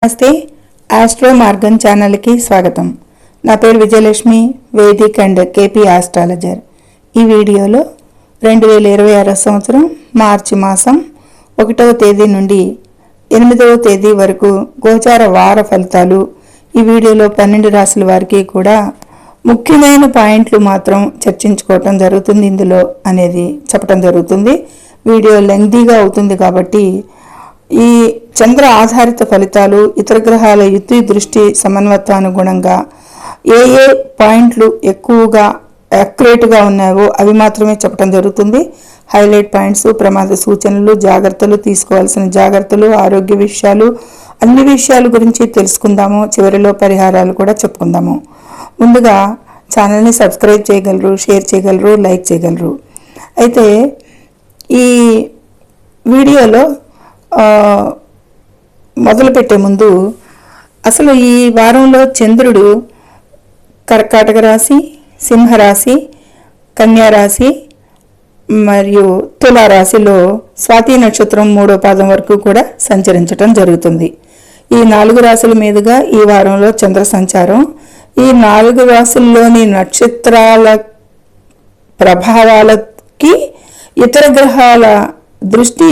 నమస్తే ఆస్ట్రో మార్గం ఛానల్కి స్వాగతం. నా పేరు Vijayalakshmi, Vedic and KP astrologer. ఈ వీడియోలో 2026 సంవత్సరం మార్చి మాసం 1వ తేదీ నుండి 8వ తేదీ వరకు గోచార వార ఫలితాలు, ఈ వీడియోలో 12 రాశుల వారికి కూడా ముఖ్యమైన పాయింట్లు మాత్రం చర్చించుకోవటం జరుగుతుంది ఇందులో అనేది చెప్పడం జరుగుతుంది. వీడియో లెంగ్తీగా అవుతుంది కాబట్టి ఈ చంద్ర ఆధారిత ఫలితాలు ఇతర గ్రహాల యుతి దృష్టి సమన్వయానుగుణంగా ఏ పాయింట్లు ఎక్కువగా యాక్యురేట్గా ఉన్నాయో అవి మాత్రమే చెప్పడం జరుగుతుంది. హైలైట్ పాయింట్స్, ప్రమాద సూచనలు, జాగ్రత్తలు, తీసుకోవాల్సిన జాగ్రత్తలు, ఆరోగ్య విషయాలు, అన్ని విషయాల గురించి తెలుసుకుందాము. చివరిలో పరిహారాలు కూడా చెప్పుకుందాము. ముందుగా ఛానల్ని సబ్స్క్రైబ్ చేయగలరు, షేర్ చేయగలరు, లైక్ చేయగలరు. అయితే ఈ వీడియోలో మొదలుపెట్టే ముందు అసలు ఈ వారంలో చంద్రుడు కర్కాటక రాశి, సింహరాశి, కన్యారాశి మరియు తులారాశిలో స్వాతి నక్షత్రం 3వ పాదం వరకు కూడా సంచరించటం జరుగుతుంది. ఈ 4 రాశుల మీదుగా ఈ వారంలో చంద్ర సంచారం. ఈ 4 రాశుల్లోని నక్షత్రాల ప్రభావాలకి ఇతర గ్రహాల దృష్టి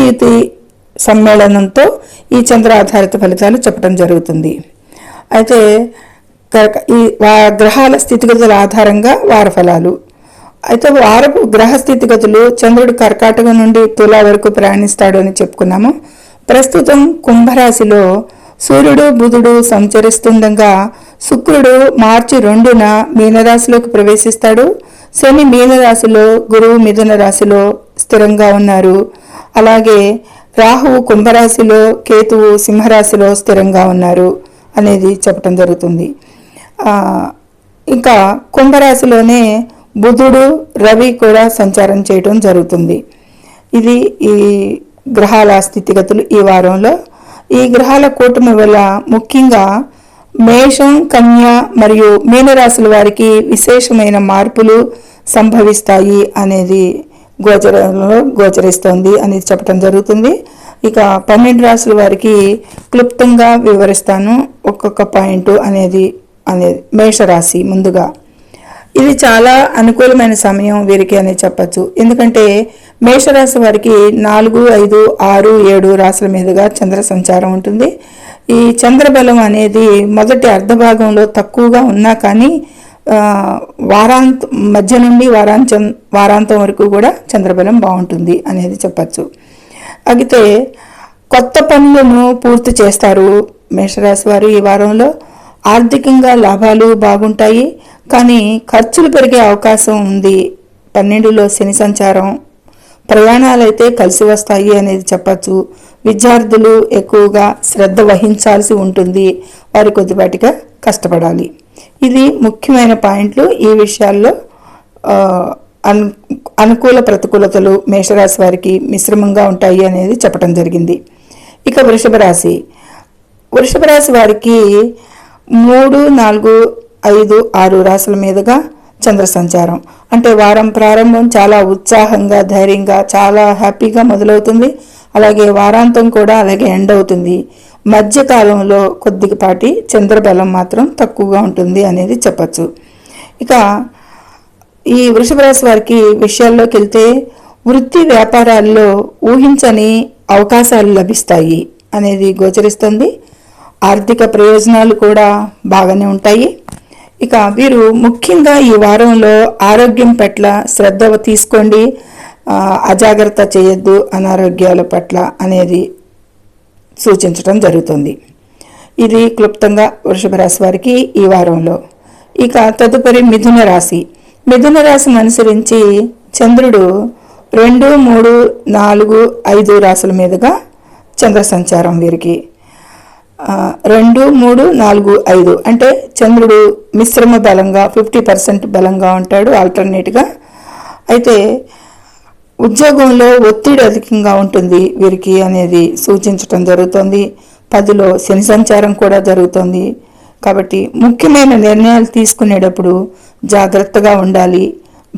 సమ్మేళనంతో ఈ చంద్ర ఆధారిత ఫలితాలు చెప్పడం జరుగుతుంది. అయితే ఈ గ్రహాల స్థితిగతుల ఆధారంగా వార ఫలాలు. అయితే వారపు గ్రహ స్థితిగతులు, చంద్రుడు కర్కాటకం నుండి తులా వరకు ప్రయాణిస్తాడు అని చెప్పుకున్నాము. ప్రస్తుతం కుంభరాశిలో సూర్యుడు బుధుడు సంచరిస్తుండగా శుక్రుడు మార్చి 2న మీనరాశిలోకి ప్రవేశిస్తాడు. శని మీనరాశిలో, గురువు మిథున రాశిలో స్థిరంగా ఉన్నారు. అలాగే రాహువు కుంభరాశిలో, కేతువు సింహరాశిలో స్థిరంగా ఉన్నారు అనేది చెప్పడం జరుగుతుంది. ఇంకా కుంభరాశిలోనే బుధుడు, రవి కూడా సంచారం చేయడం జరుగుతుంది. ఇది ఈ గ్రహాల స్థితిగతులు ఈ వారంలో. ఈ గ్రహాల కూటమి వల్ల ముఖ్యంగా మేషం, కన్య మరియు మీనరాశుల వారికి విశేషమైన మార్పులు సంభవిస్తాయి అనేది గోచరిస్తోంది అనేది చెప్పడం జరుగుతుంది. ఇక 12 రాశుల వారికి క్లుప్తంగా వివరిస్తాను ఒక్కొక్క పాయింట్ అనేది. మేషరాశి ముందుగా ఇది చాలా అనుకూలమైన సమయం వీరికి అనేది చెప్పచ్చు. ఎందుకంటే మేషరాశి వారికి 4, 5, 6, 7 రాశుల మీదుగా చంద్ర సంచారం ఉంటుంది. ఈ చంద్రబలం అనేది మొదటి అర్ధభాగంలో తక్కువగా ఉన్నా కానీ మధ్య నుండి వారాంతం వరకు కూడా చంద్రబలం బాగుంటుంది అనేది చెప్పచ్చు. అయితే కొత్త పనులను పూర్తి చేస్తారు మేషరాశి వారు ఈ వారంలో. ఆర్థికంగా లాభాలు బాగుంటాయి, కానీ ఖర్చులు పెరిగే అవకాశం ఉంది. 12లో శని సంచారం, ప్రయాణాలు అయితే కలిసి వస్తాయి అనేది చెప్పచ్చు. విద్యార్థులు ఎక్కువగా శ్రద్ధ వహించాల్సి ఉంటుంది, వారు కొద్దిపాటిగా కష్టపడాలి. ఇది ముఖ్యమైన పాయింట్లు. ఈ విషయాల్లో అనుకూల ప్రతికూలతలు మేషరాశి వారికి మిశ్రమంగా ఉంటాయి అనేది చెప్పడం జరిగింది. ఇక వృషభ రాశి వారికి 3, 4, 5, 6 రాశుల మీదుగా చంద్ర సంచారం. అంటే వారం ప్రారంభం చాలా ఉత్సాహంగా, ధైర్యంగా, చాలా హ్యాపీగా మొదలవుతుంది. అలాగే వారాంతం కూడా అలాగే ఎండ్ అవుతుంది. మధ్యకాలంలో కొద్దిపాటి చంద్రబలం మాత్రం తక్కువగా ఉంటుంది అనేది చెప్పచ్చు. ఇక ఈ వృషభ రాశి వారికి విషయాల్లోకి వెళ్తే వృత్తి వ్యాపారాల్లో ఊహించని అవకాశాలు లభిస్తాయి అనేది గోచరిస్తుంది. ఆర్థిక ప్రయోజనాలు కూడా బాగానే ఉంటాయి. ఇక వీరు ముఖ్యంగా ఈ వారంలో ఆరోగ్యం పట్ల శ్రద్ధ తీసుకోండి, అజాగ్రత్త చేయొద్దు అనారోగ్యాల పట్ల అనేది సూచించడం జరుగుతుంది. ఇది క్లుప్తంగా వృషభ రాశి వారికి ఈ వారంలో. ఇక తదుపరి మిథున రాశిని అనుసరించి చంద్రుడు 2, 3, 4, 5 రాశుల మీదుగా చంద్ర సంచారం వీరికి. 2, 3, 4, 5 అంటే చంద్రుడు మిశ్రమ బలంగా 50% బలంగా ఉంటాడు ఆల్టర్నేట్గా. అయితే ఉద్యోగంలో ఒత్తిడి అధికంగా ఉంటుంది వీరికి అనేది సూచించడం జరుగుతుంది. 10లో శని సంచారం కూడా జరుగుతుంది. కాబట్టి ముఖ్యమైన నిర్ణయాలు తీసుకునేటప్పుడు జాగ్రత్తగా ఉండాలి.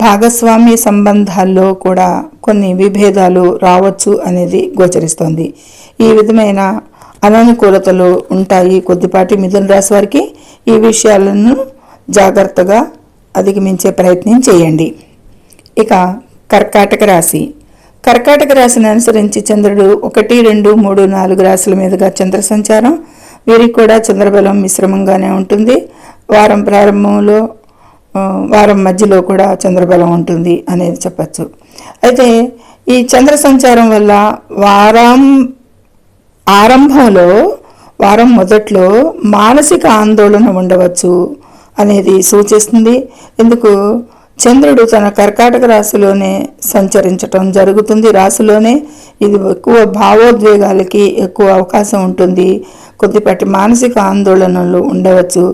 భాగస్వామ్య సంబంధాల్లో కూడా కొన్ని విభేదాలు రావచ్చు అనేది గోచరిస్తోంది. ఈ విధమైన అననుకూలతలు ఉంటాయి కొద్దిపాటి మిథున రాశి వారికి. ఈ విషయాలను జాగ్రత్తగా అధిగమించే ప్రయత్నం చేయండి. ఇక కర్కాటక రాశి. కర్కాటక రాశిని అనుసరించి చంద్రుడు 1, 2, 3, 4 రాశుల మీదుగా చంద్ర సంచారం. వీరికి కూడా చంద్రబలం మిశ్రమంగానే ఉంటుంది. వారం ప్రారంభంలో వారం మధ్యలో కూడా చంద్రబలం ఉంటుంది అనేది చెప్పచ్చు. అయితే ఈ చంద్ర సంచారం వల్ల వారం మొదట్లో మానసిక ఆందోళన ఉండవచ్చు అనేది సూచిస్తుంది. ఎందుకు చంద్రుడు తన కర్కాటక రాశిలోనే సంచరించటం జరుగుతుంది. రాశిలోనే ఇది ఎక్కువ భావోద్వేగాలకి ఎక్కువ అవకాశం ఉంటుంది. కొద్దిపాటి మానసిక ఆందోళనలు ఉండవచ్చు.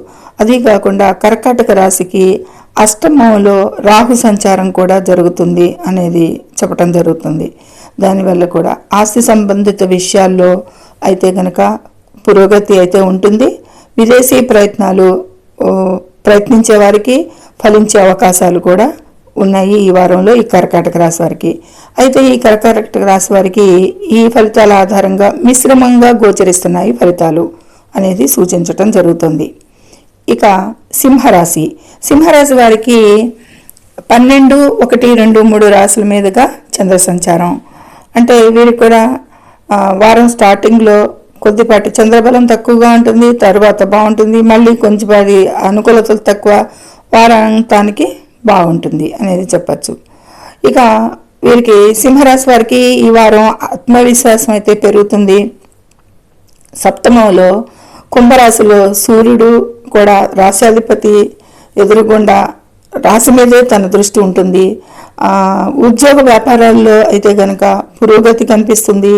అది కాకుండా కర్కాటక రాశికి అష్టమంలో రాహు సంచారం కూడా జరుగుతుంది అనేది చెప్పటం జరుగుతుంది. దానివల్ల కూడా ఆస్తి సంబంధిత విషయాల్లో అయితే గనక పురోగతి అయితే ఉంటుంది. విదేశీ ప్రయత్నాలు ప్రయత్నించే వారికి ఫలించే అవకాశాలు కూడా ఉన్నాయి ఈ వారంలో ఈ కర్కాటక రాశి వారికి. అయితే ఈ కర్కాటక రాశి వారికి ఈ ఫలితాల ఆధారంగా మిశ్రమంగా గోచరిస్తున్నాయి ఫలితాలు అనేది సూచించటం జరుగుతుంది. ఇక సింహరాశి. సింహరాశి వారికి 12, 1, 2, 3 రాశుల మీదుగా చంద్ర సంచారం. అంటే వీరికి కూడా వారం స్టార్టింగ్లో కొద్దిపాటి చంద్రబలం తక్కువగా ఉంటుంది, తర్వాత బాగుంటుంది, మళ్ళీ కొంచెంపాటి అనుకూలతలు తక్కువ, వారాంతానికి బాగుంటుంది అనేది చెప్పచ్చు. ఇక వీరికి సింహరాశి వారికి ఈ వారం ఆత్మవిశ్వాసం అయితే పెరుగుతుంది. సప్తమంలో కుంభరాశిలో సూర్యుడు కూడా రాశ్యాధిపతి ఎదురుగుండా రాశి మీదే తన దృష్టి ఉంటుంది. ఉద్యోగ వ్యాపారాల్లో అయితే గనక పురోగతి కనిపిస్తుంది.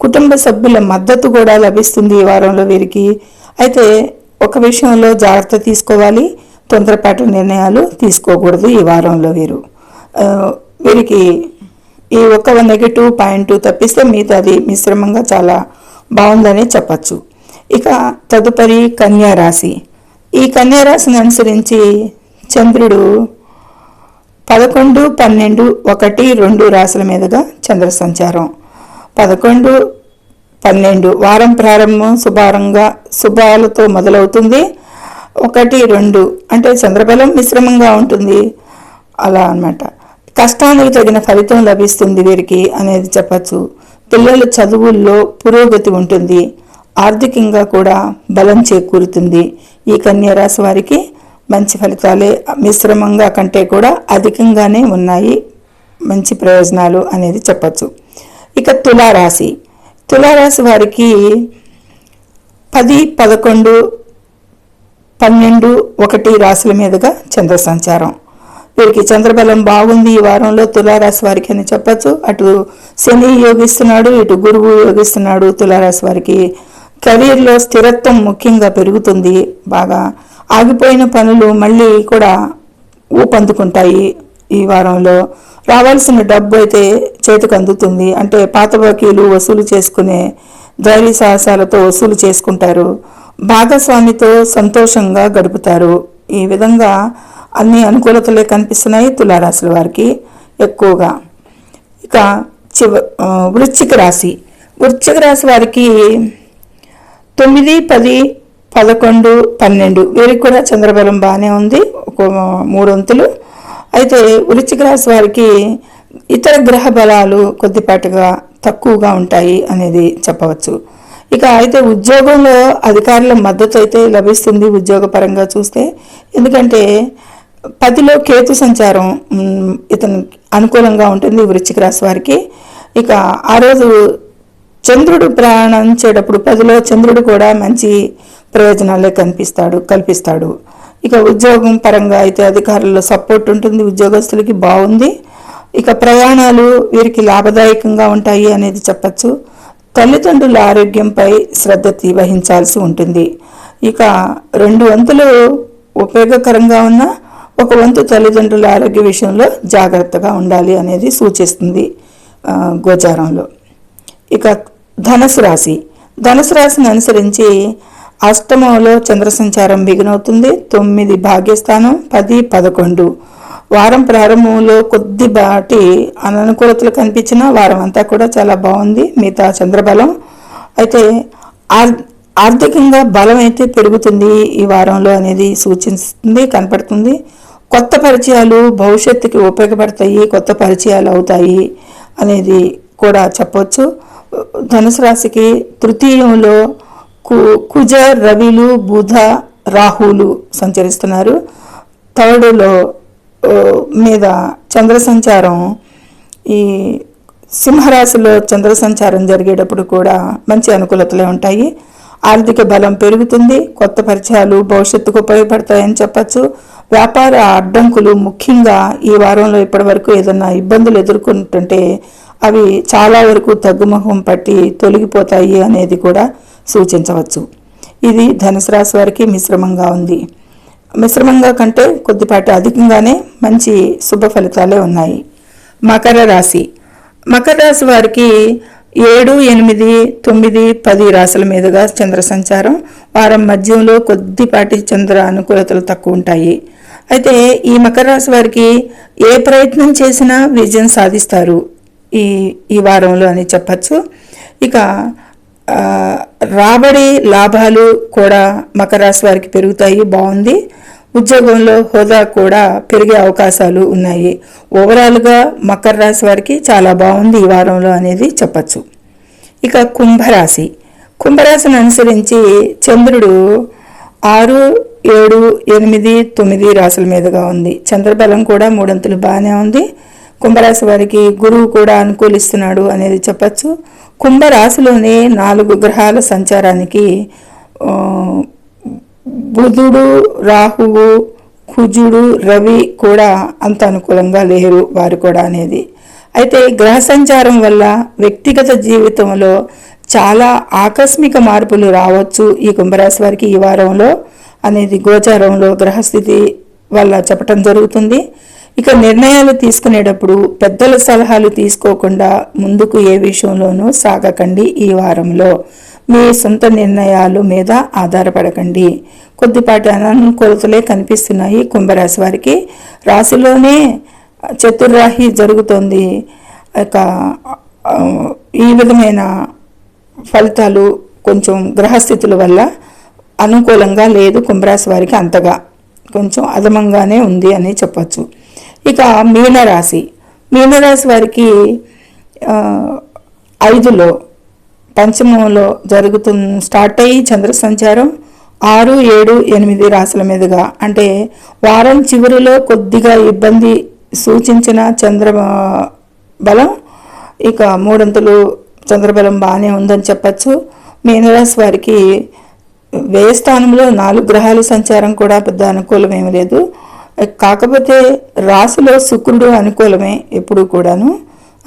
కుటుంబ సభ్యుల మద్దతు కూడా లభిస్తుంది ఈ వారంలో వీరికి. అయితే ఒక విషయంలో జాగ్రత్త తీసుకోవాలి, తొందరపాటు నిర్ణయాలు తీసుకోకూడదు ఈ వారంలో వీరికి ఈ ఒక్క నెగిటివ్ పాయింట్ తప్పిస్తే మిగతాది మిశ్రమంగా చాలా బాగుందని చెప్పచ్చు. ఇక తదుపరి కన్యా రాశి. ఈ కన్యా రాశిని అనుసరించి చంద్రుడు 11, 12, 1, 2 రాశుల మీదుగా చంద్ర సంచారం. 11, 12 వారం ప్రారంభం శుభాలతో మొదలవుతుంది. 1, 2 అంటే చంద్రబలం మిశ్రమంగా ఉంటుంది. అలా అన్నమాట. కష్టానికి తగిన ఫలితం లభిస్తుంది వీరికి అనేది చెప్పచ్చు. పిల్లల చదువుల్లో పురోగతి ఉంటుంది. ఆర్థికంగా కూడా బలం చేకూరుతుంది. ఈ కన్యా రాశి వారికి మంచి ఫలితాలే మిశ్రమంగా కంటే కూడా అధికంగానే ఉన్నాయి. మంచి ప్రయోజనాలు అనేది చెప్పచ్చు. ఇక తులారాశి. తులారాశి వారికి 10, 11, 12, 1 రాశుల మీదుగా చంద్ర సంచారం. వీరికి చంద్రబలం బాగుంది ఈ వారంలో తులారాశి వారికి అని చెప్పచ్చు. అటు శని యోగిస్తున్నాడు, ఇటు గురువు యోగిస్తున్నాడు. తులారాశి వారికి కెరీర్లో స్థిరత్వం ముఖ్యంగా పెరుగుతుంది. బాగా ఆగిపోయిన పనులు మళ్ళీ కూడా ఊపందుకుంటాయి ఈ వారంలో. రావాల్సిన డబ్బు అయితే చేతికి అందుతుంది. అంటే పాత బాకీలు వసూలు చేసుకునే ధైర్య సాహసాలతో వసూలు చేసుకుంటారు. భాగస్వామితో సంతోషంగా గడుపుతారు. ఈ విధంగా అన్ని అనుకూలతలే కనిపిస్తున్నాయి తులారాశుల వారికి ఎక్కువగా. ఇక వృశ్చిక రాశి. వృశ్చిక రాశి వారికి 9, 10, 11, 12 వీరికి కూడా చంద్రబలం బాగానే ఉంది, ఒక 3 వంతులు. అయితే వృశ్చిక రాశి వారికి ఇతర గ్రహ బలాలు కొద్దిపాటిగా తక్కువగా ఉంటాయి అనేది చెప్పవచ్చు. ఇక అయితే ఉద్యోగంలో అధికారుల మద్దతు అయితే లభిస్తుంది ఉద్యోగపరంగా చూస్తే. ఎందుకంటే 10లో కేతు సంచారం ఇతను అనుకూలంగా ఉంటుంది వృశ్చిక రాశి వారికి. ఇక ఆ రోజు చంద్రుడు ప్రయాణించేటప్పుడు 10లో చంద్రుడు కూడా మంచి ప్రయోజనాలే కల్పిస్తాడు. ఇక ఉద్యోగం పరంగా అయితే అధికారుల్లో సపోర్ట్ ఉంటుంది, ఉద్యోగస్తులకి బాగుంది. ఇక ప్రయాణాలు వీరికి లాభదాయకంగా ఉంటాయి అనేది చెప్పచ్చు. తల్లిదండ్రుల ఆరోగ్యంపై శ్రద్ధ వహించాల్సి ఉంటుంది. ఇక 2 వంతులు ఉపయోగకరంగా ఉన్న 1 వంతు తల్లిదండ్రుల ఆరోగ్య విషయంలో జాగ్రత్తగా ఉండాలి అనేది సూచిస్తుంది గోచారంలో. ఇక ధనుసు రాశి. ధనుసు రాశిని అనుసరించి అష్టమంలో చంద్ర సంచారం బిగినవుతుంది. 9 భాగ్యస్థానం, 10, 11 వారం ప్రారంభంలో కొద్దిపాటి అననుకూలతలు కనిపించిన వారం అంతా కూడా చాలా బాగుంది మిగతా చంద్రబలం. అయితే ఆర్థికంగా బలం అయితే పెరుగుతుంది ఈ వారంలో అనేది సూచిస్తుంది, కనపడుతుంది. కొత్త పరిచయాలు భవిష్యత్తుకి ఉపయోగపడతాయి, కొత్త పరిచయాలు అవుతాయి అనేది కూడా చెప్పవచ్చు. ధనుసు రాశికి తృతీయంలో కుజ, రవిలు, బుధ, రాహులు సంచరిస్తున్నారు. థర్డ్లో మీద చంద్ర సంచారం, ఈ సింహరాశిలో చంద్ర సంచారం జరిగేటప్పుడు కూడా మంచి అనుకూలతలే ఉంటాయి. ఆర్థిక బలం పెరుగుతుంది, కొత్త పరిచయాలు భవిష్యత్తుకు ఉపయోగపడతాయని చెప్పచ్చు. వ్యాపార అడ్డంకులు ముఖ్యంగా ఈ వారంలో ఇప్పటి వరకు ఏదన్నా ఇబ్బందులు ఎదుర్కొంటుంటే అవి చాలా వరకు తగ్గుముఖం పట్టి తొలగిపోతాయి అనేది కూడా సూచించవచ్చు. ఇది ధనుసు రాశి వారికి మిశ్రమంగా ఉంది. మిశ్రమంగా కంటే కొద్దిపాటి అధికంగానే మంచి శుభ ఫలితాలే ఉన్నాయి. మకర రాశి వారికి 7, 8, 9, 10 రాశుల మీదుగా చంద్ర సంచారం. వారం మధ్యంలో కొద్దిపాటి చంద్ర అనుకూలతలు తక్కువ ఉంటాయి. అయితే ఈ మకర రాశి వారికి ఏ ప్రయత్నం చేసినా విజయం సాధిస్తారు ఈ వారంలో అని చెప్పచ్చు. ఇక రాబడి లాభాలు కూడా మకర రాశి వారికి పెరుగుతాయి, బాగుంది. ఉద్యోగంలో హోదా కూడా పెరిగే అవకాశాలు ఉన్నాయి. ఓవరాల్గా మకర రాశి వారికి చాలా బాగుంది ఈ వారంలో అనేది చెప్పచ్చు. ఇక కుంభరాశిని అనుసరించి చంద్రుడు 6, 7, 8, 9 రాశుల మీదుగా ఉంది. చంద్రబలం కూడా 3 అంతులు బాగానే ఉంది. కుంభరాశి వారికి గురువు కూడా అనుకూలిస్తున్నాడు అనేది చెప్పచ్చు. కుంభరాశిలోనే 4 గ్రహాల సంచారానికి బుధుడు, రాహువు, కుజుడు, రవి కూడా అంత అనుకూలంగా లేరు వారు కూడా అనేది. అయితే గ్రహ సంచారం వల్ల వ్యక్తిగత జీవితంలో చాలా ఆకస్మిక మార్పులు రావచ్చు ఈ కుంభరాశి వారికి ఈ వారంలో అనేది గోచారంలో గ్రహస్థితి వల్ల చెప్పటం జరుగుతుంది. ఇక నిర్ణయాలు తీసుకునేటప్పుడు పెద్దల సలహాలు తీసుకోకుండా ముందుకు ఏ విషయంలోనూ సాగకండి. ఈ వారంలో మీ సొంత నిర్ణయాల మీద ఆధారపడకండి. కొద్దిపాటి అననుకూలతలే కనిపిస్తున్నాయి కుంభరాశి వారికి. రాశిలోనే చతుర్రాహి జరుగుతోంది. ఇక ఈ విధమైన ఫలితాలు కొంచెం గ్రహస్థితుల వల్ల అనుకూలంగా లేదు కుంభరాశి వారికి, అంతగా కొంచెం అధమంగానే ఉంది అని చెప్పచ్చు. ఇక మీనరాశి వారికి 5లో పంచమంలో స్టార్ట్ అయ్యి చంద్ర సంచారం 6, 7, 8 రాశుల మీదుగా, అంటే వారం చివరిలో కొద్దిగా ఇబ్బంది సూచించిన చంద్ర బలం ఇక 3 అంతులు చంద్రబలం బాగానే ఉందని చెప్పచ్చు. మీనరాశి వారికి వ్యయ స్థానంలో 4 గ్రహాల సంచారం కూడా పెద్ద అనుకూలమేమి లేదు. కాకపోతే రాశిలో శుక్రుడు అనుకూలమే ఎప్పుడు కూడాను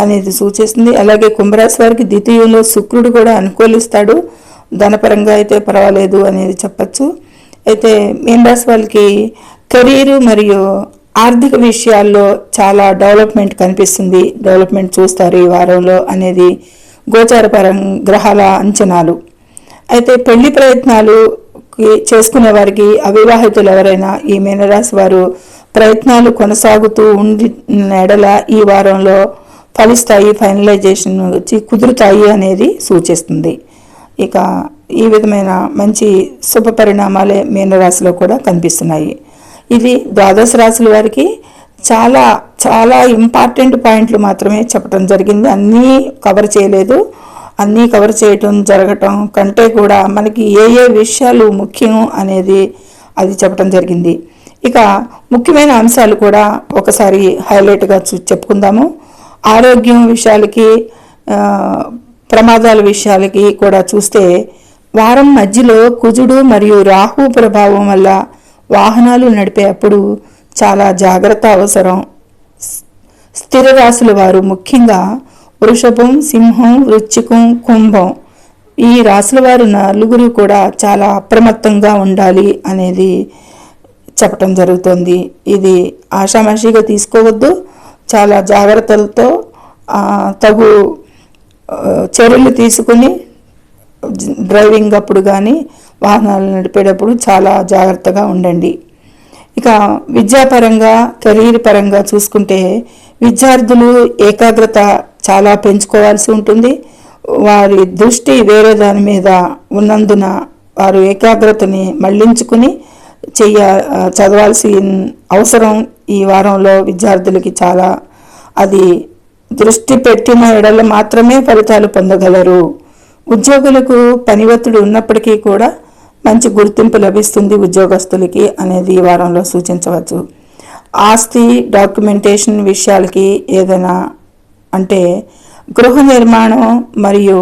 అనేది సూచిస్తుంది. అలాగే కుంభరాశి వారికి ద్వితీయంలో శుక్రుడు కూడా అనుకూలిస్తాడు, ధనపరంగా అయితే పర్వాలేదు అనేది చెప్పచ్చు. అయితే మీనరాశి వాళ్ళకి కెరీరు మరియు ఆర్థిక విషయాల్లో చాలా డెవలప్మెంట్ కనిపిస్తుంది, డెవలప్మెంట్ చూస్తారు ఈ వారంలో అనేది గోచారపరం గ్రహాల అంచనాలు. అయితే పెళ్లి ప్రయత్నాలు చేసుకునే వారికి, అవివాహితులు ఎవరైనా ఈ మీనరాశి వారు ప్రయత్నాలు కొనసాగుతూ ఉండి ఎడల ఈ వారంలో ఫలిస్తాయి, ఫైనలైజేషన్ వచ్చి కుదురుతాయి అనేది సూచిస్తుంది. ఇక ఈ విధమైన మంచి శుభ పరిణామాలే మీనరాశిలో కూడా కనిపిస్తున్నాయి. ఇది ద్వాదశ రాశుల వారికి చాలా చాలా ఇంపార్టెంట్ పాయింట్లు మాత్రమే చెప్పడం జరిగింది. అన్నీ కవర్ చేయలేదు. అన్నీ కవర్ చేయటం జరగటం కంటే కూడా మనకి ఏ ఏ విషయాలు ముఖ్యం అనేది అది చెప్పడం జరిగింది. ఇక ముఖ్యమైన అంశాలు కూడా ఒకసారి హైలైట్గా చెప్పుకుందాము. ఆరోగ్యం విషయాలకి, ప్రమాదాల విషయాలకి కూడా చూస్తే వారం మధ్యలో కుజుడు మరియు రాహు ప్రభావం వల్ల వాహనాలు నడిపేటప్పుడు చాలా జాగ్రత్త అవసరం. స్థిర రాశుల వారు ముఖ్యంగా వృషభం, సింహం, వృశ్చికం, కుంభం ఈ రాశుల వారు 4 కూడా చాలా అప్రమత్తంగా ఉండాలి అనేది చెప్పటం జరుగుతుంది. ఇది ఆషామాషిగా తీసుకోవద్దు, చాలా జాగ్రత్తలతో తగు చర్యలు తీసుకుని డ్రైవింగ్ అప్పుడు కానీ వాహనాలు నడిపేటప్పుడు చాలా జాగ్రత్తగా ఉండండి. ఇక విద్యాపరంగా, కెరీర్ పరంగా చూసుకుంటే విద్యార్థులు ఏకాగ్రత చాలా పెంచుకోవాల్సి ఉంటుంది. వారి దృష్టి వేరే దాని మీద ఉన్నందున వారు ఏకాగ్రతని మళ్లించుకుని చదవాల్సిన అవసరం ఈ వారంలో విద్యార్థులకి చాలా. అది దృష్టి పెట్టిన ఎడల మాత్రమే ఫలితాలు పొందగలరు. ఉద్యోగులకు పని ఒత్తిడి ఉన్నప్పటికీ కూడా మంచి గుర్తింపు లభిస్తుంది ఉద్యోగస్తులకి అనేది ఈ వారంలో సూచించవచ్చు. ఆస్తి డాక్యుమెంటేషన్ విషయాలకి ఏదైనా అంటే గృహ నిర్మాణం మరియు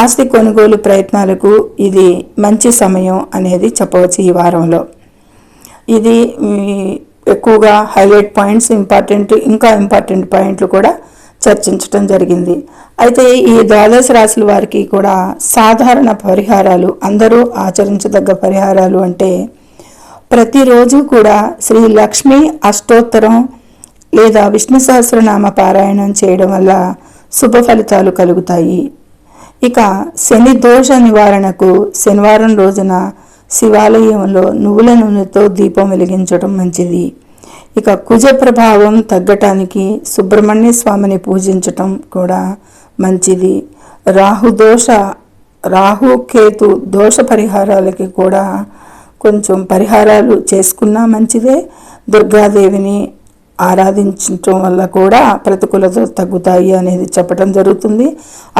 ఆస్తి కొనుగోలు ప్రయత్నాలకు ఇది మంచి సమయం అనేది చెప్పవచ్చు. ఈ వారంలో ఇది ఎక్కువగా హైలైట్ పాయింట్స్, ఇంపార్టెంట్ పాయింట్లు కూడా చర్చించడం జరిగింది. అయితే ఈ ద్వాదశ రాశుల వారికి కూడా సాధారణ పరిహారాలు, అందరూ ఆచరించదగ్గ పరిహారాలు అంటే ప్రతిరోజు కూడా శ్రీ లక్ష్మీ అష్టోత్తరం లేదా విష్ణు సహస్రనామ పారాయణం చేయడం వల్ల శుభ ఫలితాలు కలుగుతాయి. ఇక శని దోష నివారణకు శనివారం రోజున శివాలయంలో నువ్వుల నూనెతో దీపం వెలిగించడం మంచిది. ఇక కుజ ప్రభావం తగ్గటానికి సుబ్రహ్మణ్య స్వామిని పూజించటం కూడా మంచిది. రాహుకేతు దోష పరిహారాలకి కూడా కొంచెం పరిహారాలు చేసుకున్నా మంచిదే. దుర్గాదేవిని ఆరాధించటం వల్ల కూడా ప్రతికూలత తగ్గుతాయి అనేది చెప్పడం జరుగుతుంది.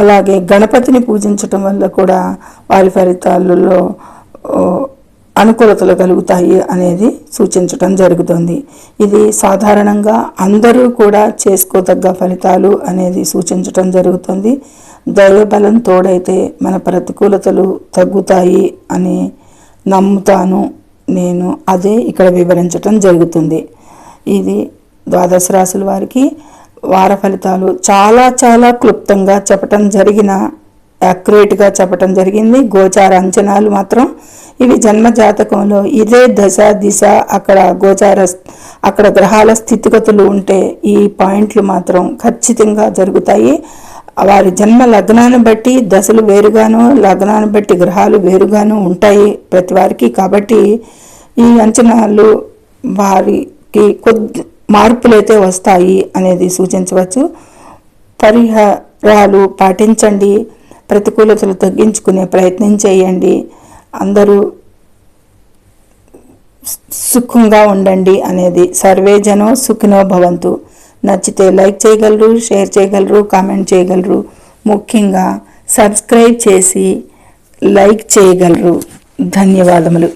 అలాగే గణపతిని పూజించటం వల్ల కూడా వారి ఫలితాలలో అనుకూలతలు కలుగుతాయి అనేది సూచించటం జరుగుతుంది. ఇది సాధారణంగా అందరూ కూడా చేసుకోదగ్గ ఫలితాలు అనేది సూచించటం జరుగుతుంది. దైవబలం తోడైతే మన ప్రతికూలతలు తగ్గుతాయి అని నమ్ముతాను నేను. అదే ఇక్కడ వివరించటం జరుగుతుంది. ఇది ద్వాదశ రాశుల వారికి వార ఫలితాలు చాలా క్లుప్తంగా యాక్యురేట్గా చెప్పటం జరిగింది. గోచార అంచనాలు మాత్రం ఇవి జన్మ జాతకంలో ఇదే దశ దిశ అక్కడ గ్రహాల స్థితిగతులు ఉంటే ఈ పాయింట్లు మాత్రం ఖచ్చితంగా జరుగుతాయి. వారి జన్మ లగ్నాన్ని బట్టి దశలు వేరుగాను, లగ్నాన్ని బట్టి గ్రహాలు వేరుగాను ఉంటాయి ప్రతి వారికి. కాబట్టి ఈ అంచనాలు వారికి కొద్ది మార్పులైతే వస్తాయి అనేది సూచించవచ్చు. పరిహారాలు పాటించండి, ప్రతికూలతలు తగ్గించుకునే ప్రయత్నం చేయండి, అందరూ సుఖంగా ఉండండి అనేది. సర్వే జనో సుఖినో భవంతు. నచ్చితే లైక్ చేయగలరు, షేర్ చేయగలరు, కామెంట్ చేయగలరు. ముఖ్యంగా సబ్స్క్రైబ్ చేసి లైక్ చేయగలరు. ధన్యవాదములు.